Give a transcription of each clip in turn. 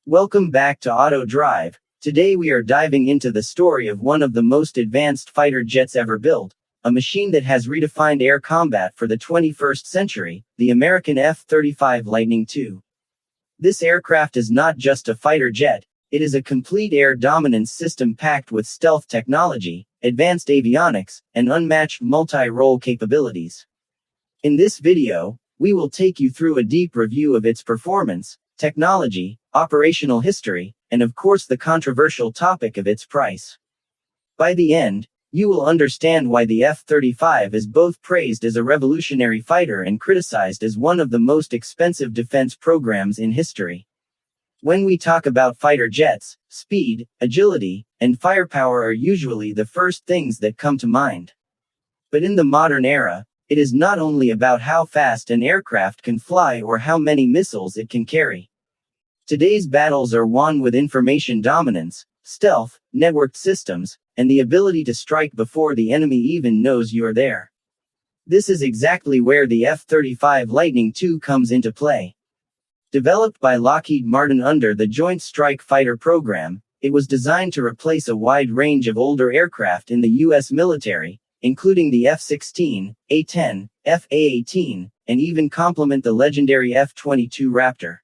Welcome back to Auto Drive. Today we are diving into the story of one of the most advanced fighter jets ever built, a machine that has redefined air combat for the 21st century, the American F-35 Lightning II. This aircraft is not just a fighter jet, it is a complete air dominance system packed with stealth technology, advanced avionics, and unmatched multi-role capabilities. In this video, we will take you through a deep review of its performance, technology, operational history, and of course the controversial topic of its price. By the end, you will understand why the F-35 is both praised as a revolutionary fighter and criticized as one of the most expensive defense programs in history. When we talk about fighter jets, speed, agility, and firepower are usually the first things that come to mind. But in the modern era, it is not only about how fast an aircraft can fly or how many missiles it can carry. Today's battles are won with information dominance, stealth, networked systems, and the ability to strike before the enemy even knows you're there. This is exactly where the F-35 Lightning II comes into play. Developed by Lockheed Martin under the Joint Strike Fighter program, it was designed to replace a wide range of older aircraft in the U.S. military, including the F-16, A-10, F-A-18, and even complement the legendary F-22 Raptor.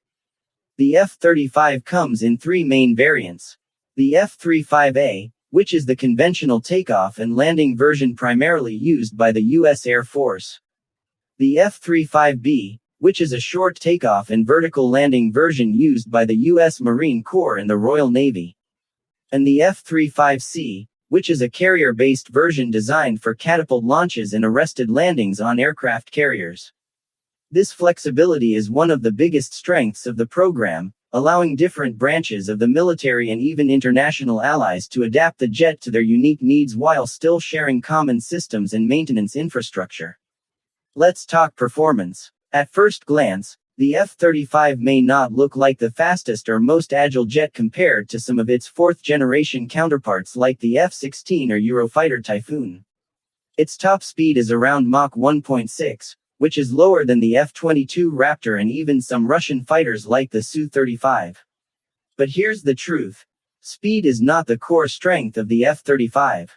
The F-35 comes in three main variants. The F-35A, which is the conventional takeoff and landing version primarily used by the U.S. Air Force. The F-35B, which is a short takeoff and vertical landing version used by the U.S. Marine Corps and the Royal Navy. And the F-35C, which is a carrier-based version designed for catapult launches and arrested landings on aircraft carriers. This flexibility is one of the biggest strengths of the program, allowing different branches of the military and even international allies to adapt the jet to their unique needs while still sharing common systems and maintenance infrastructure. Let's talk performance. At first glance, the F-35 may not look like the fastest or most agile jet compared to some of its fourth-generation counterparts like the F-16 or Eurofighter Typhoon. Its top speed is around Mach 1.6, which is lower than the F-22 Raptor and even some Russian fighters like the Su-35. But here's the truth. Speed is not the core strength of the F-35.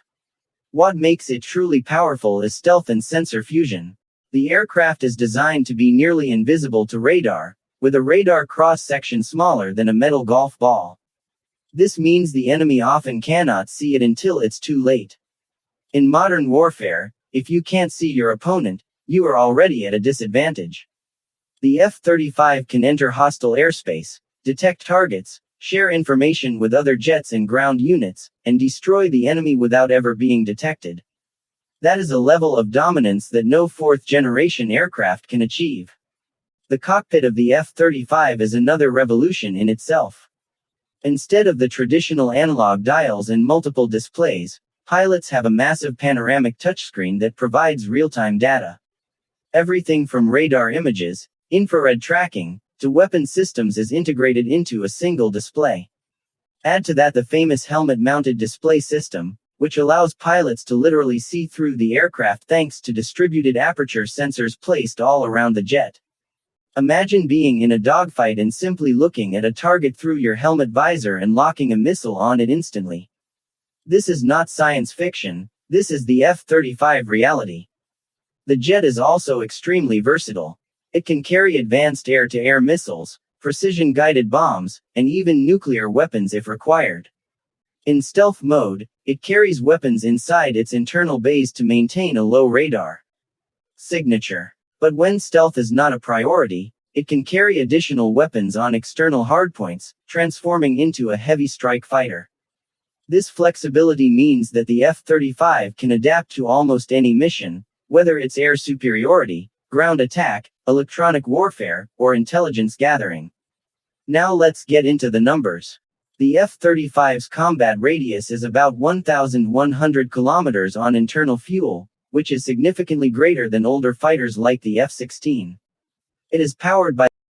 What makes it truly powerful is stealth and sensor fusion. The aircraft is designed to be nearly invisible to radar, with a radar cross-section smaller than a metal golf ball. This means the enemy often cannot see it until it's too late. In modern warfare, if you can't see your opponent, you are already at a disadvantage. The F-35 can enter hostile airspace, detect targets, share information with other jets and ground units, and destroy the enemy without ever being detected. That is a level of dominance that no fourth-generation aircraft can achieve. The cockpit of the F-35 is another revolution in itself. Instead of the traditional analog dials and multiple displays, pilots have a massive panoramic touchscreen that provides real-time data. Everything from radar images, infrared tracking, to weapon systems is integrated into a single display. Add to that the famous helmet-mounted display system, which allows pilots to literally see through the aircraft thanks to distributed aperture sensors placed all around the jet. Imagine being in a dogfight and simply looking at a target through your helmet visor and locking a missile on it instantly. This is not science fiction, this is the F-35 reality. The jet is also extremely versatile. It can carry advanced air-to-air missiles, precision-guided bombs, and even nuclear weapons if required. In stealth mode, it carries weapons inside its internal bays to maintain a low radar signature. But when stealth is not a priority, it can carry additional weapons on external hardpoints, transforming into a heavy strike fighter. This flexibility means that the F-35 can adapt to almost any mission, whether it's air superiority, ground attack, electronic warfare, or intelligence gathering. Now let's get into the numbers. The F-35's combat radius is about 1,100 kilometers on internal fuel, which is significantly greater than older fighters like the F-16. It is powered by